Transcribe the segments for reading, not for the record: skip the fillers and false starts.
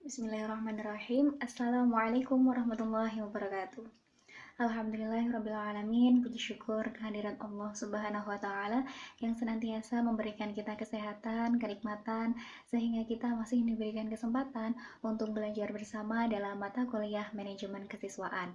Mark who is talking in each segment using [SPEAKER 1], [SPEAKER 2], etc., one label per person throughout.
[SPEAKER 1] Bismillahirrahmanirrahim. Assalamualaikum warahmatullahi wabarakatuh. Alhamdulillahirrabbilalamin. Puji syukur kehadiran Allah Subhanahu wa Ta'ala yang senantiasa memberikan kita kesehatan, kenikmatan, sehingga kita masih diberikan kesempatan untuk belajar bersama dalam mata kuliah manajemen kesiswaan.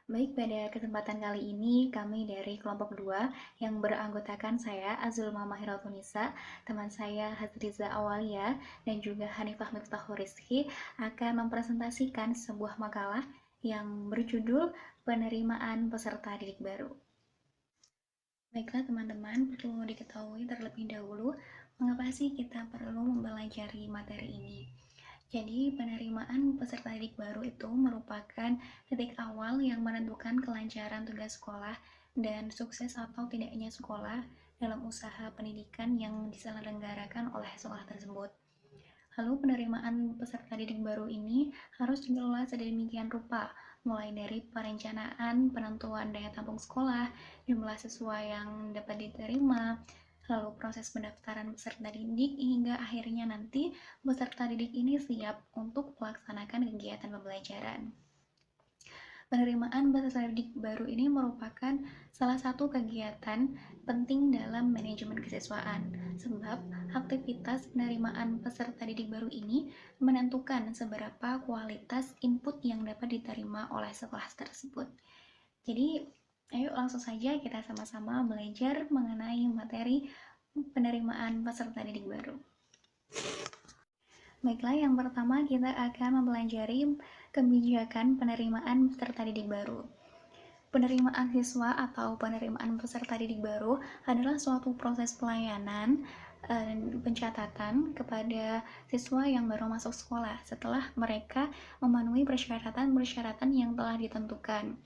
[SPEAKER 1] Baik, pada kesempatan kali ini kami dari kelompok 2 yang beranggotakan saya Azulma Mahiratunisa, teman saya Hazriza Awalia, dan juga Hanifah Miftahul Rizki akan mempresentasikan sebuah makalah yang berjudul Penerimaan Peserta Didik Baru. Baiklah teman-teman, perlu diketahui terlebih dahulu mengapa sih kita perlu mempelajari materi ini. Jadi, penerimaan peserta didik baru itu merupakan titik awal yang menentukan kelancaran tugas sekolah dan sukses atau tidaknya sekolah dalam usaha pendidikan yang diselenggarakan oleh sekolah tersebut. Lalu, penerimaan peserta didik baru ini harus dikelola sedemikian rupa, mulai dari perencanaan, penentuan daya tampung sekolah, jumlah siswa yang dapat diterima, lalu proses pendaftaran peserta didik hingga akhirnya nanti peserta didik ini siap untuk melaksanakan kegiatan pembelajaran. Penerimaan peserta didik baru ini merupakan salah satu kegiatan penting dalam manajemen kesiswaan, sebab aktivitas penerimaan peserta didik baru ini menentukan seberapa kualitas input yang dapat diterima oleh sekolah tersebut. Jadi, ayo langsung saja kita sama-sama belajar mengenai materi penerimaan peserta didik baru. Baiklah, yang pertama kita akan mempelajari kebijakan penerimaan peserta didik baru. Penerimaan siswa atau penerimaan peserta didik baru adalah suatu proses pelayanan pencatatan kepada siswa yang baru masuk sekolah setelah mereka memenuhi persyaratan-persyaratan yang telah ditentukan.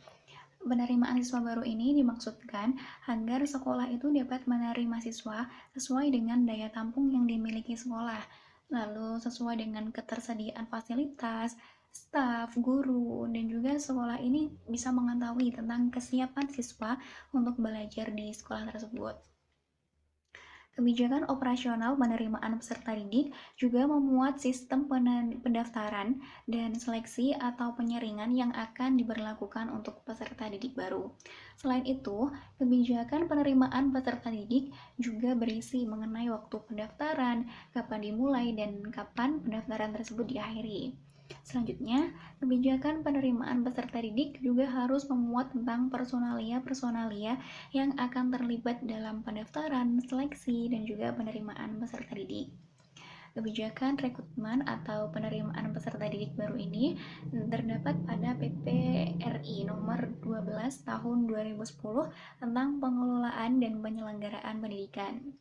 [SPEAKER 1] Penerimaan siswa baru ini dimaksudkan agar sekolah itu dapat menerima siswa sesuai dengan daya tampung yang dimiliki sekolah, lalu sesuai dengan ketersediaan fasilitas, staf, guru, dan juga sekolah ini bisa mengetahui tentang kesiapan siswa untuk belajar di sekolah tersebut. Kebijakan operasional penerimaan peserta didik juga memuat sistem pendaftaran dan seleksi atau penyaringan yang akan diberlakukan untuk peserta didik baru. Selain itu, kebijakan penerimaan peserta didik juga berisi mengenai waktu pendaftaran, kapan dimulai, dan kapan pendaftaran tersebut diakhiri. Selanjutnya, kebijakan penerimaan peserta didik juga harus memuat tentang personalia yang akan terlibat dalam pendaftaran, seleksi, dan juga penerimaan peserta didik. Kebijakan rekrutmen atau penerimaan peserta didik baru ini terdapat pada PP RI nomor 12 tahun 2010 tentang pengelolaan dan penyelenggaraan pendidikan.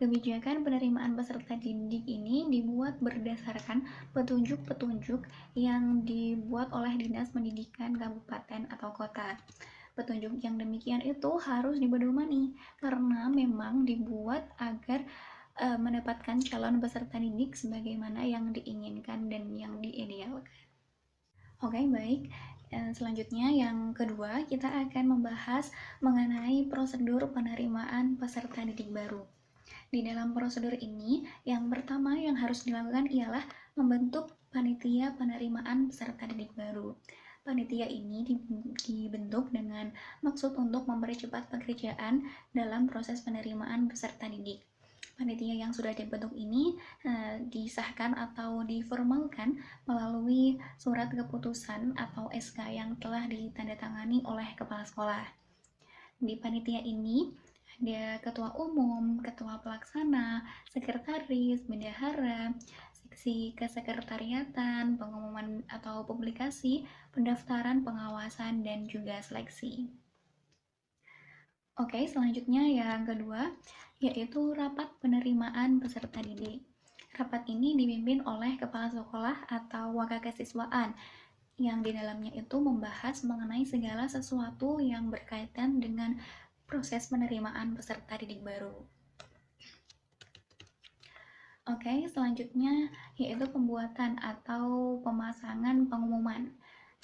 [SPEAKER 1] Kebijakan penerimaan peserta didik ini dibuat berdasarkan petunjuk-petunjuk yang dibuat oleh Dinas Pendidikan Kabupaten atau Kota. Petunjuk yang demikian itu harus dipedomani karena memang dibuat agar mendapatkan calon peserta didik sebagaimana yang diinginkan dan yang diidealkan. Oke, baik. Selanjutnya yang kedua, kita akan membahas mengenai prosedur penerimaan peserta didik baru. Di dalam prosedur ini, yang pertama yang harus dilakukan ialah membentuk panitia penerimaan peserta didik baru. Panitia ini dibentuk dengan maksud untuk mempercepat pekerjaan dalam proses penerimaan peserta didik. Panitia yang sudah dibentuk ini disahkan atau diformalkan melalui surat keputusan atau SK yang telah ditandatangani oleh kepala sekolah. Di panitia ini ada ketua umum, ketua pelaksana, sekretaris, bendahara, seksi kesekretariatan, pengumuman atau publikasi, pendaftaran, pengawasan, dan juga seleksi. Oke, selanjutnya yang kedua, yaitu rapat penerimaan peserta didik. Rapat ini dipimpin oleh kepala sekolah atau wakil kesiswaan, yang di dalamnya itu membahas mengenai segala sesuatu yang berkaitan dengan proses penerimaan peserta didik baru. Oke, selanjutnya yaitu pembuatan atau pemasangan pengumuman.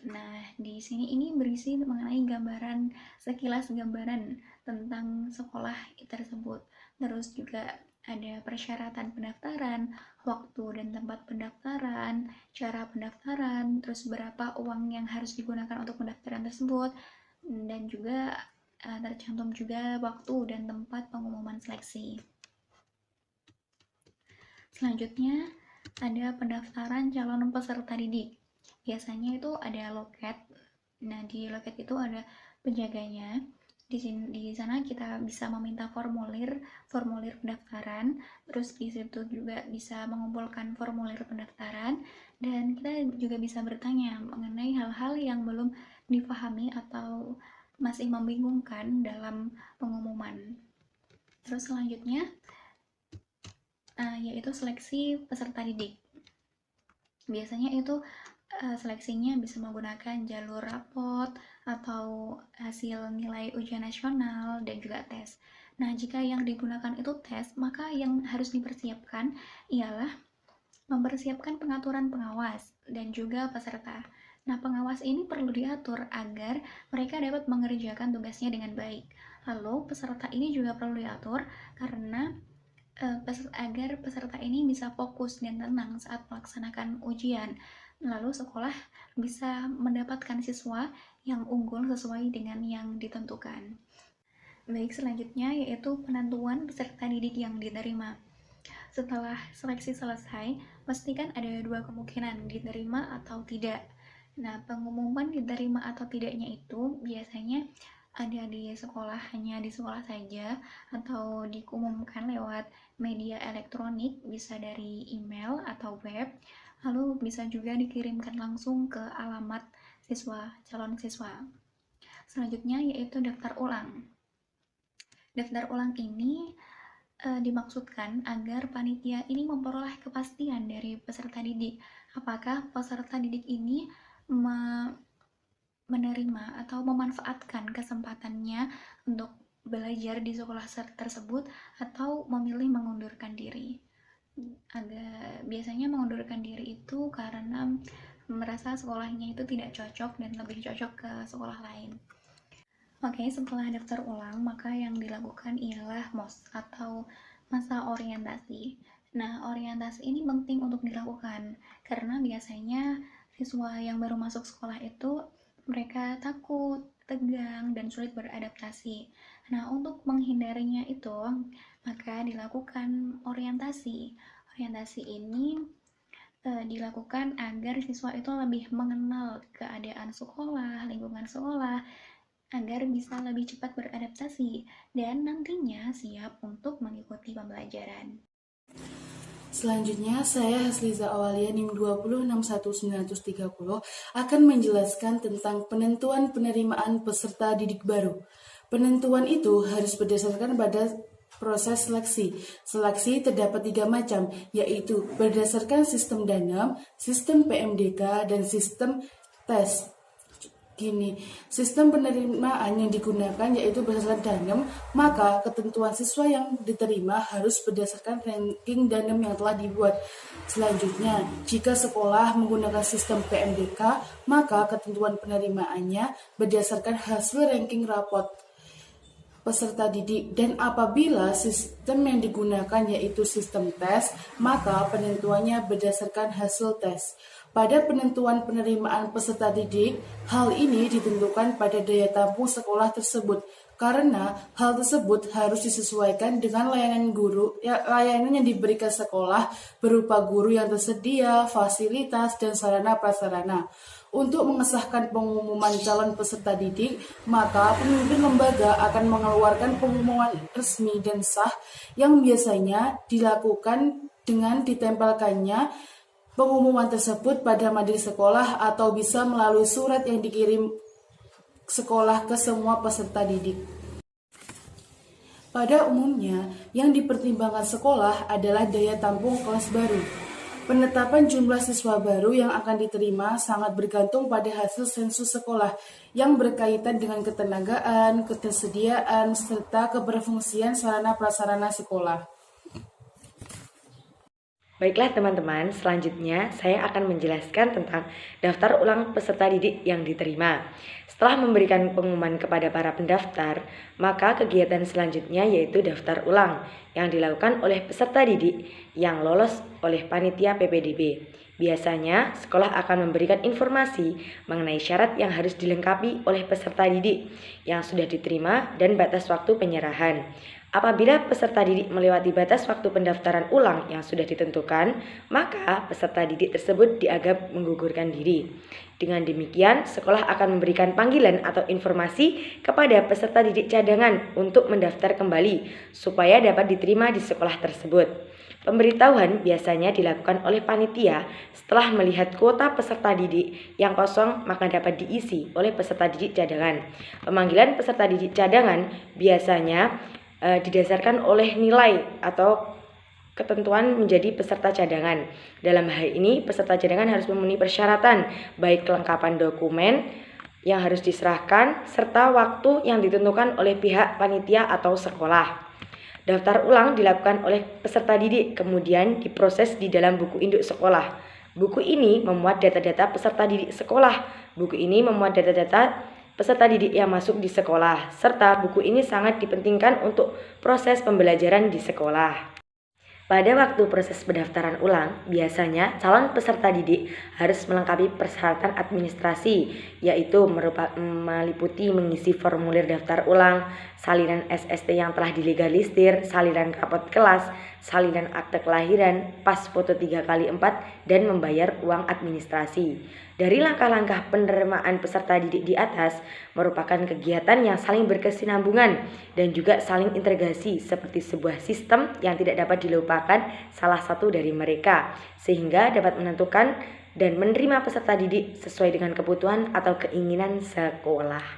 [SPEAKER 1] Nah, di sini ini berisi mengenai sekilas gambaran tentang sekolah tersebut. Terus juga ada persyaratan pendaftaran, waktu dan tempat pendaftaran, cara pendaftaran, terus berapa uang yang harus digunakan untuk pendaftaran tersebut, dan juga tercantum juga waktu dan tempat pengumuman seleksi. Selanjutnya, ada pendaftaran calon peserta didik. Biasanya itu ada loket. Nah, di loket itu ada penjaganya. Di sana kita bisa meminta formulir pendaftaran, terus di situ juga bisa mengumpulkan formulir pendaftaran, dan kita juga bisa bertanya mengenai hal-hal yang belum dipahami atau masih membingungkan dalam pengumuman. Terus selanjutnya yaitu seleksi peserta didik. Biasanya itu seleksinya bisa menggunakan jalur rapot atau hasil nilai ujian nasional dan juga tes. Nah, jika yang digunakan itu tes, maka yang harus dipersiapkan ialah mempersiapkan pengaturan pengawas dan juga peserta. Nah, pengawas ini perlu diatur agar mereka dapat mengerjakan tugasnya dengan baik. Lalu, peserta ini juga perlu diatur karena agar peserta ini bisa fokus dan tenang saat melaksanakan ujian. Lalu sekolah bisa mendapatkan siswa yang unggul sesuai dengan yang ditentukan. Baik, selanjutnya yaitu penentuan peserta didik yang diterima. Setelah seleksi selesai, pastikan ada dua kemungkinan, diterima atau tidak. Nah, pengumuman diterima atau tidaknya itu biasanya ada di sekolah, hanya di sekolah saja, atau diumumkan lewat media elektronik, bisa dari email atau web, lalu bisa juga dikirimkan langsung ke alamat calon siswa. Selanjutnya yaitu daftar ulang. Daftar ulang ini dimaksudkan agar panitia ini memperoleh kepastian dari peserta didik. Apakah peserta didik ini menerima atau memanfaatkan kesempatannya untuk belajar di sekolah tersebut atau memilih mengundurkan diri. Biasanya mengundurkan diri itu karena merasa sekolahnya itu tidak cocok dan lebih cocok ke sekolah lain. Oke, setelah daftar ulang, maka yang dilakukan ialah MOS atau masa orientasi. Nah, orientasi ini penting untuk dilakukan karena biasanya siswa yang baru masuk sekolah itu mereka takut, tegang, dan sulit beradaptasi. Nah, untuk menghindarinya itu, maka dilakukan orientasi. Orientasi ini dilakukan agar siswa itu lebih mengenal keadaan sekolah, lingkungan sekolah, agar bisa lebih cepat beradaptasi dan nantinya siap untuk mengikuti pembelajaran.
[SPEAKER 2] Selanjutnya, saya Hasliza Awalia NIM 2061930 akan menjelaskan tentang penentuan penerimaan peserta didik baru. Penentuan itu harus berdasarkan pada proses seleksi. Seleksi terdapat 3 macam, yaitu berdasarkan sistem Danem, sistem PMDK, dan sistem tes. Sistem penerimaan yang digunakan yaitu berdasarkan Danem, maka ketentuan siswa yang diterima harus berdasarkan ranking Danem yang telah dibuat. Selanjutnya, jika sekolah menggunakan sistem PMDK, maka ketentuan penerimaannya berdasarkan hasil ranking rapot peserta didik, dan apabila sistem yang digunakan yaitu sistem tes, maka penentuannya berdasarkan hasil tes. Pada penentuan penerimaan peserta didik, hal ini ditentukan pada daya tampung sekolah tersebut, karena hal tersebut harus disesuaikan dengan layanan yang diberikan sekolah berupa guru yang tersedia, fasilitas, dan sarana prasarana. Untuk mengesahkan pengumuman calon peserta didik, maka pemimpin lembaga akan mengeluarkan pengumuman resmi dan sah yang biasanya dilakukan dengan ditempelkannya pengumuman tersebut pada majelis sekolah atau bisa melalui surat yang dikirim sekolah ke semua peserta didik. Pada umumnya, yang dipertimbangkan sekolah adalah daya tampung kelas baru. Penetapan jumlah siswa baru yang akan diterima sangat bergantung pada hasil sensus sekolah yang berkaitan dengan ketenagaan, ketersediaan, serta keberfungsian sarana prasarana sekolah.
[SPEAKER 3] Baiklah teman-teman, selanjutnya saya akan menjelaskan tentang daftar ulang peserta didik yang diterima. Setelah memberikan pengumuman kepada para pendaftar, maka kegiatan selanjutnya yaitu daftar ulang yang dilakukan oleh peserta didik yang lolos oleh panitia PPDB. Biasanya, sekolah akan memberikan informasi mengenai syarat yang harus dilengkapi oleh peserta didik yang sudah diterima dan batas waktu penyerahan. Apabila peserta didik melewati batas waktu pendaftaran ulang yang sudah ditentukan, maka peserta didik tersebut dianggap menggugurkan diri. Dengan demikian, sekolah akan memberikan panggilan atau informasi kepada peserta didik cadangan untuk mendaftar kembali supaya dapat diterima di sekolah tersebut. Pemberitahuan biasanya dilakukan oleh panitia setelah melihat kuota peserta didik yang kosong maka dapat diisi oleh peserta didik cadangan. Pemanggilan peserta didik cadangan biasanya didasarkan oleh nilai atau ketentuan menjadi peserta cadangan. Dalam hal ini, peserta cadangan harus memenuhi persyaratan baik kelengkapan dokumen yang harus diserahkan serta waktu yang ditentukan oleh pihak panitia atau sekolah. Daftar ulang dilakukan oleh peserta didik, kemudian diproses di dalam buku induk sekolah. Buku ini memuat data-data peserta didik sekolah. Buku ini memuat data-data peserta didik yang masuk di sekolah, serta buku ini sangat dipentingkan untuk proses pembelajaran di sekolah. Pada waktu proses pendaftaran ulang, biasanya calon peserta didik harus melengkapi persyaratan administrasi, yaitu meliputi mengisi formulir daftar ulang, salinan SST yang telah dilegalisir, salinan rapot kelas, salinan akte kelahiran, pas foto 3x4, dan membayar uang administrasi. Dari langkah-langkah penerimaan peserta didik di atas merupakan kegiatan yang saling berkesinambungan dan juga saling integrasi seperti sebuah sistem yang tidak dapat dilupakan salah satu dari mereka, sehingga dapat menentukan dan menerima peserta didik sesuai dengan kebutuhan atau keinginan sekolah.